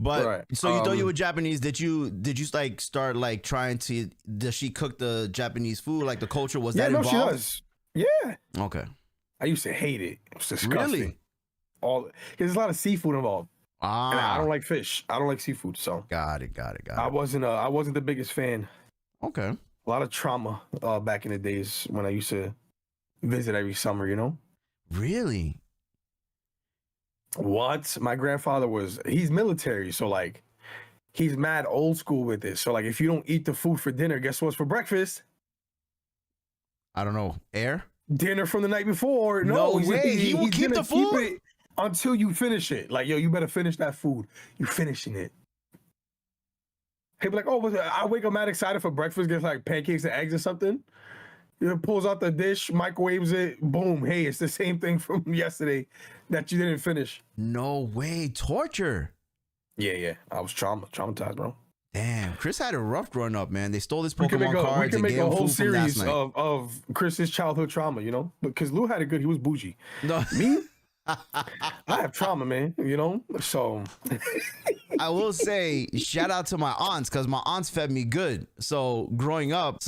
But Right. so you thought you were Japanese. Did you like start like trying to? Does she cook the Japanese food? Like the culture was Yeah, that no, involved? she does. Yeah. Okay. I used to hate it. It was disgusting. Really? Because there's a lot of seafood involved. And I don't Ah, like fish. I don't like seafood. So got it. I wasn't the biggest fan. Okay. A lot of trauma back in the days when I used to visit every summer, you know? Really? What? My grandfather he's military, so like he's mad old school with this. So like if you don't eat the food for dinner, guess what's for breakfast? I don't know. Air? Dinner from the night before. No way. He will keep the food? Keep it until you finish it. Like, yo, you better finish that food. You finishing it. He'd be like, oh, I wake up mad excited for breakfast, gets like pancakes and eggs or something. He pulls out the dish, microwaves it, boom. Hey, it's the same thing from yesterday that you didn't finish. No way. Torture. Yeah. I was traumatized, bro. Damn. Chris had it rough growing up, man. They stole his We can Pokemon cards make and gave a him whole food from last series night. of Chris's childhood trauma, you know? Because Lou had it good. He was bougie. No. Me? I have trauma, man, you know? So I will say, shout out to my aunts because my aunts fed me good. So growing up,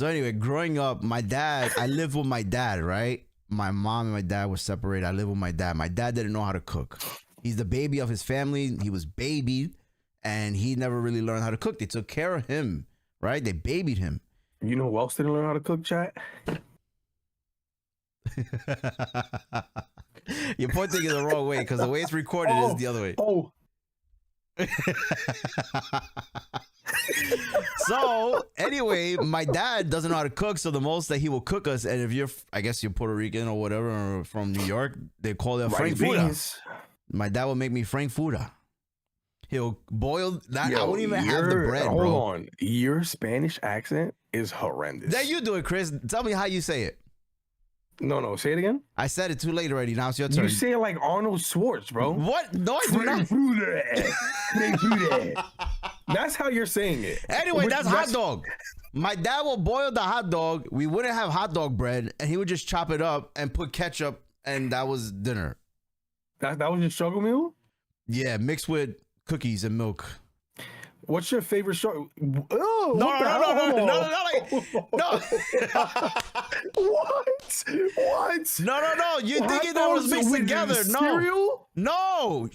my dad, I lived with my dad, right? My mom and my dad were separated. I lived with my dad. My dad didn't know how to cook. He's the baby of his family. He was babied and he never really learned how to cook. They took care of him, right? They babied him. you know who else didn't learn how to cook, chat? You're pointing it the wrong way because the way it's recorded is the other way. Oh. So anyway, my dad doesn't know how to cook, so the most that he will cook us, and if I guess you're Puerto Rican or whatever, or from New York, they call it frankfurter. My dad will make me frankfurter. He'll boil that. I wouldn't even have the bread, bro. Hold on. Your Spanish accent is horrendous. There you do it, Chris. Tell me how you say it. No, say it again. I said it too late already. Now it's your turn. You say it like Arnold Schwartz, bro. What? No, I do not. That's how you're saying it. Anyway, that's hot dog. My dad will boil the hot dog. We wouldn't have hot dog bread, and he would just chop it up and put ketchup, and that was dinner. That was your struggle meal? Yeah, mixed with cookies and milk. What's your favorite struggle? Oh, No. What? No. You're thinking that was mixed together. Cereal? No.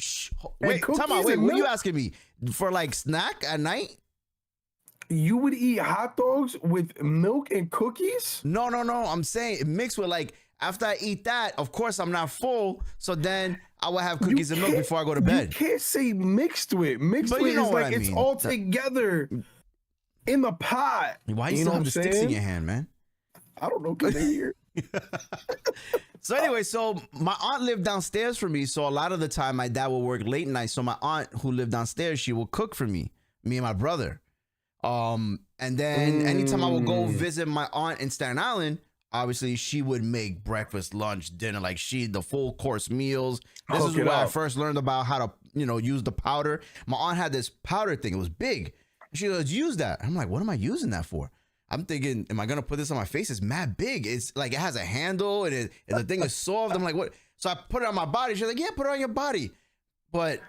Wait, time out. Wait, what are you asking me? For like snack at night? You would eat hot dogs with milk and cookies? No. I'm saying mixed with like, after I eat that, of course I'm not full. So then I will have cookies and milk before I go to bed. You can't say mixed with. Mixed with is like it's all together in the pot. Why you still have the sticks in your hand, man? I don't know, because they're here. So anyway, so my aunt lived downstairs from me. So a lot of the time my dad would work late night. So my aunt who lived downstairs, she would cook for me and my brother. And then anytime I would go visit my aunt in Staten Island, obviously she would make breakfast, lunch, dinner, like the full course meals. This is where I first learned about how to, use the powder. My aunt had this powder thing. It was big. She goes, use that. I'm like, what am I using that for? I'm thinking, am I going to put this on my face? It's mad big. It's like, it has a handle and the thing is soft. I'm like, what? So I put it on my body. She's like, yeah, put it on your body. But,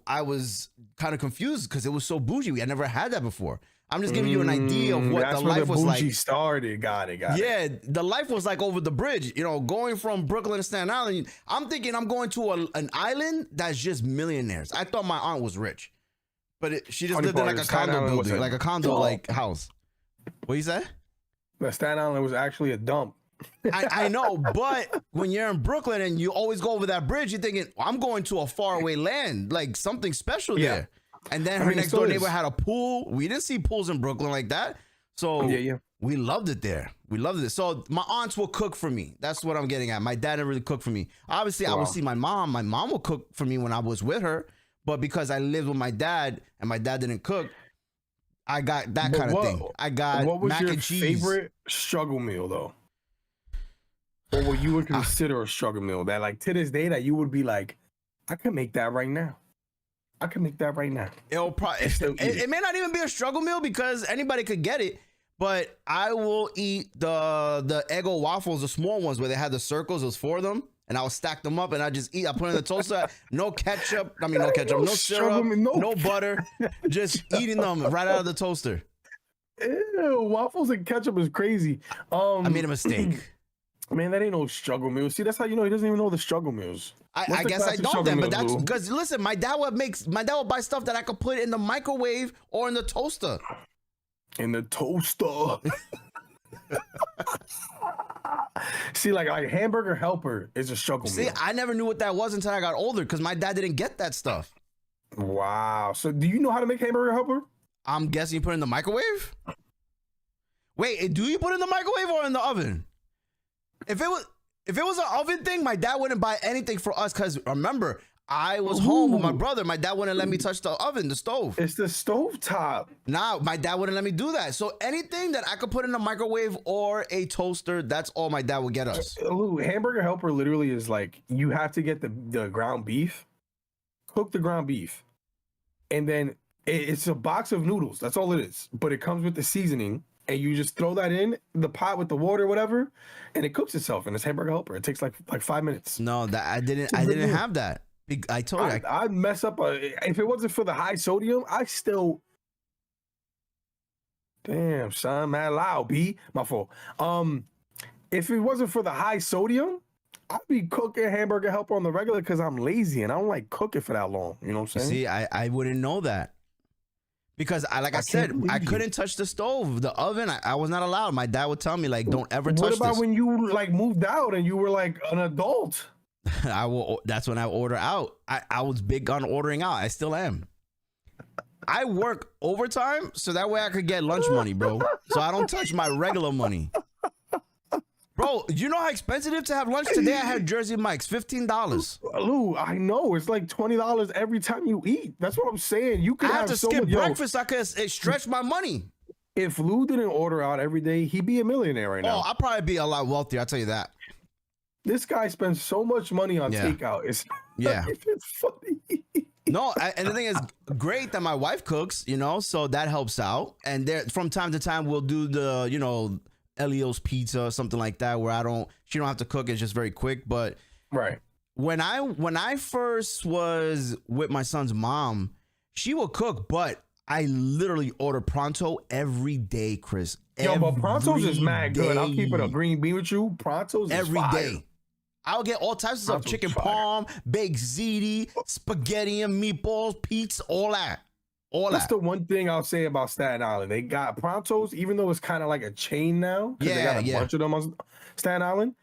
I was kind of confused because it was so bougie. I never had that before. I'm just giving you an idea of what the life was like. Started. Got it. Yeah, the life was like over the bridge. Going from Brooklyn to Staten Island. I'm thinking I'm going to an island that's just millionaires. I thought my aunt was rich, but she just lived in like a condo building, like a condo like house. What you say? The Staten Island was actually a dump. I know, but when you're in Brooklyn and you always go over that bridge, you're thinking, I'm going to a faraway land, like something special there. And then her next door neighbor had a pool. We didn't see pools in Brooklyn like that. So we loved it there. We loved it. So my aunts will cook for me. That's what I'm getting at. My dad didn't really cook for me. Obviously, I would see my mom. My mom will cook for me when I was with her. But because I lived with my dad and my dad didn't cook, I got that kind of thing. I got mac and cheese. What was your favorite struggle meal, though? Or what you would consider a struggle meal that, like, to this day, that you would be like, I could make that right now. I can make that right now. It may not even be a struggle meal because anybody could get it, but I will eat the Eggo waffles, the small ones where they had the circles. There's 4 of them. and I would stack them up and I just eat. I put it in the toaster. No ketchup. I mean, no ketchup. No syrup. No butter. Just eating them right out of the toaster. Ew, waffles and ketchup is crazy. I made a mistake. Man, that ain't no struggle meal. See, that's how you know he doesn't even know the struggle meals. I guess I don't then, but that's because listen, my dad would buy stuff that I could put in the microwave or in the toaster. In the toaster. See, like hamburger helper is a struggle meal. See, I never knew what that was until I got older because my dad didn't get that stuff. Wow. So do you know how to make hamburger helper? I'm guessing you put it in the microwave? Wait, do you put it in the microwave or in the oven? If it was an oven thing, my dad wouldn't buy anything for us because remember, I was home with my brother. My dad wouldn't let me touch the oven, the stove. It's the stove top. Nah, my dad wouldn't let me do that. So anything that I could put in a microwave or a toaster, that's all my dad would get us. Hamburger helper literally is like you have to get the ground beef, cook the ground beef, and then it's a box of noodles. That's all it is. But it comes with the seasoning, and you just throw that in the pot with the water, or whatever, and it cooks itself. And it's hamburger helper. It takes like 5 minutes. No, that I didn't have that. I told you I'd mess up if it wasn't for the high sodium. I still, damn son, mad loud. B, my fault. If it wasn't for the high sodium, I'd be cooking hamburger helper on the regular because I'm lazy and I don't like cooking for that long. You know what I'm saying? See, I wouldn't know that. Because I said, I couldn't touch the stove, the oven. I was not allowed. My dad would tell me like, don't ever touch this. What about when you like moved out and you were like an adult? That's when I order out. I was big on ordering out. I still am. I work overtime so that way I could get lunch money, bro. So I don't touch my regular money. Bro, do you know how expensive it is to have lunch? Today I had Jersey Mike's, $15. Lou, I know. It's like $20 every time you eat. That's what I'm saying. You could have to skip breakfast. I could stretch my money. If Lou didn't order out every day, he'd be a millionaire right now. Oh, I'd probably be a lot wealthier. I'll tell you that. This guy spends so much money on takeout. It's funny. No, and the thing is, great that my wife cooks, you know, so that helps out. And there, from time to time, we'll do the, you know, Elio's pizza or something like that, where she don't have to cook. It's just very quick. But right when I first was with my son's mom, she would cook, but I literally order pronto every day, Chris. Yo, but Pronto's is mad good. I'll keep it a green bean with you. Pronto's is every fire. day. I'll get all types of stuff: chicken parm, baked ziti, spaghetti and meatballs, pizza, all that. That's the one thing I'll say about Staten Island. They got Pronto's, even though it's kind of like a chain now. Yeah, they got a bunch of them on Staten Island.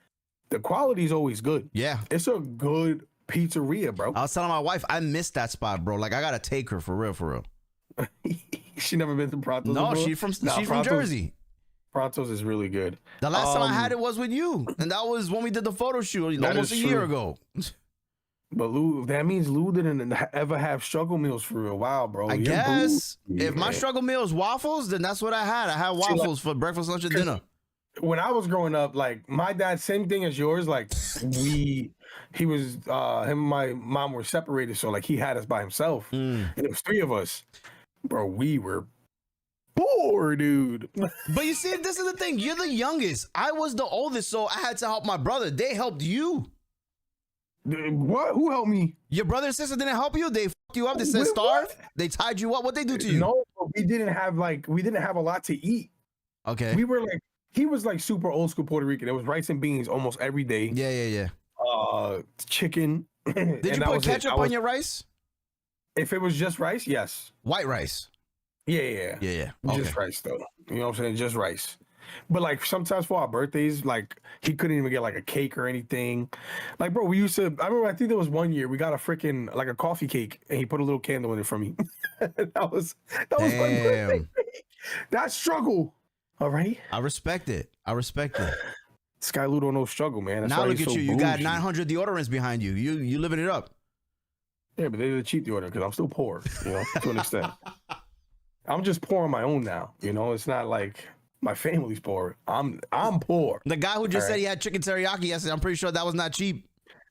The quality is always good. Yeah, it's a good pizzeria, bro. I was telling my wife I missed that spot, bro. Like I gotta take her for real. She never been to Pronto's. No, she's from Jersey. Pronto's is really good. The last time I had it was with you, and that was when we did the photo shoot almost a year ago. But Lou, that means Lou didn't ever have struggle meals for a while, bro. I guess if my struggle meal is waffles, then that's what I had. I had waffles for breakfast, lunch, and dinner. When I was growing up, like my dad, same thing as yours. Like him and my mom were separated, so like he had us by himself, and it was 3 of us, bro. We were poor, dude. But you see, this is the thing. You're the youngest. I was the oldest, so I had to help my brother. They helped you. What? Who helped me? Your brother and sister didn't help you? They fucked you up? They said starve? What? They tied you up? What they do to you? No, we didn't have a lot to eat. Okay. We were like, he was like super old school Puerto Rican. It was rice and beans almost every day. Yeah. Chicken. Did you put ketchup on your rice? If it was just rice, yes. White rice? Yeah. Okay. Just rice though. You know what I'm saying? Just rice. But like sometimes for our birthdays, like he couldn't even get like a cake or anything. Like, bro, I think there was one year we got a freaking like a coffee cake and he put a little candle in it for me. that was my birthday. That struggle. All right. I respect it. Sky Lou don't know struggle, man. That's now look at you. You got 900 deodorants behind you. You living it up. Yeah, but they're the cheap deodorant because I'm still poor, you know, to an extent. I'm just poor on my own now. You know, it's not like my family's poor. I'm poor. The guy who just said he had chicken teriyaki yesterday, I'm pretty sure that was not cheap.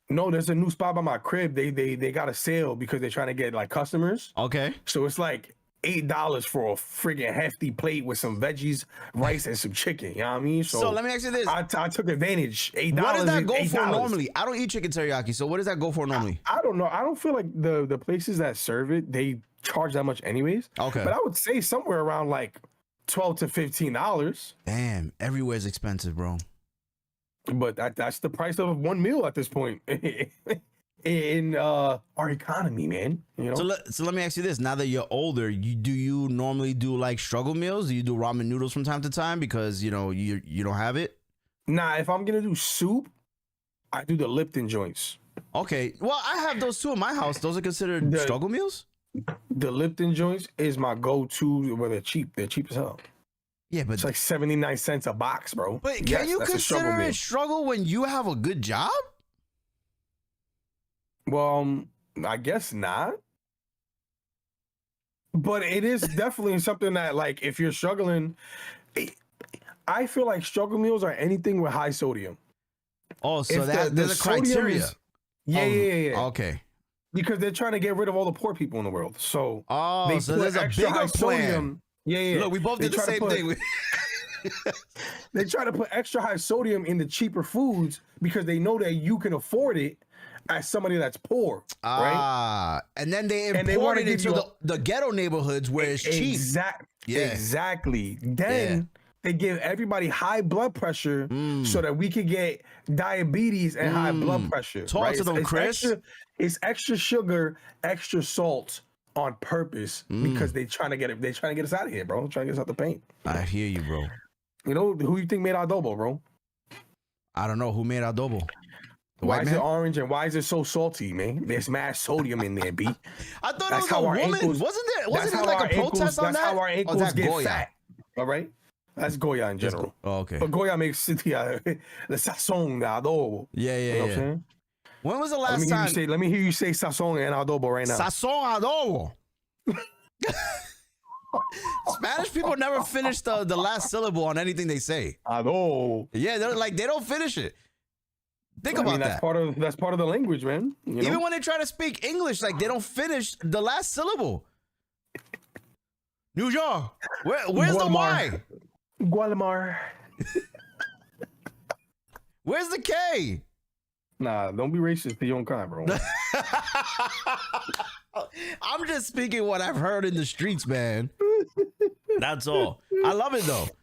No, there's a new spot by my crib. They got a sale because they're trying to get like customers. Okay. So it's like $8 for a friggin' hefty plate with some veggies, rice, and some chicken. You know what I mean? So let me ask you this: I took advantage. $8. what does that go for $8. normally? I don't eat chicken teriyaki, so what does that go for normally? I don't know. I don't feel like the places that serve it, they charge that much anyways. Okay. But I would say somewhere around like $12 to $15. Damn, everywhere's expensive, bro. But that's the price of one meal at this point in our economy, man. You know. So let me ask you this: now that you're older, do you normally do like struggle meals? Do you do ramen noodles from time to time because you don't have it? Nah, if I'm gonna do soup, I do the Lipton joints. Okay, well I have those too in my house. Those are considered struggle meals. The Lipton joints is my go-to. Where they're cheap. They're cheap as hell. Yeah, but It's like 79 cents a box, bro. But can Yes, you that's a consider meal. it struggle when you have a good job? Well, I guess not. But it is definitely something that, like, if you're struggling, I feel like struggle meals are anything with high sodium. Oh, so If there's a sodium criteria. Yeah. Okay. Because they're trying to get rid of all the poor people in the world. So Oh, so put there's a extra bigger high plan. Yeah. Look, we both did the try to same put- thing. They try to put extra high sodium in the cheaper foods because they know that you can afford it as somebody that's poor, right? And then they And they import wanna it give into you the ghetto neighborhoods where it's cheap. Yeah. Exactly. Then they give everybody high blood pressure so that we could get diabetes and high blood pressure. Talk right? to them, Chris. It's extra sugar, extra salt on purpose because they're trying to get us out of here, bro. Trying to get us out the paint. I hear you, bro. You know who you think made adobo, bro? I don't know who made adobo. The Why white is man? it orange and why is it so salty, man? There's mad sodium in there, B. I thought That's it was how a our woman. ankles- Wasn't there That's how like our a protest on that's that? how our Oh, ankles that's get Goya. fat. All right? That's Goya in general. Oh, okay. But Goya makes the sazon, the adobo. Yeah. You know what I'm saying? When was the last time? Let me hear you say sazon and adobo right now. Sazón adobo. Spanish people never finish the last syllable on anything they say. Adobo. Yeah, they don't finish it. Think I about mean, that. that's part of the language, man. You know? Even when they try to speak English, like they don't finish the last syllable. New York. Where's the Y? Guatemala. Where's the K? Nah, don't be racist to your own kind, bro. I'm just speaking what I've heard in the streets, man. That's all. I love it though.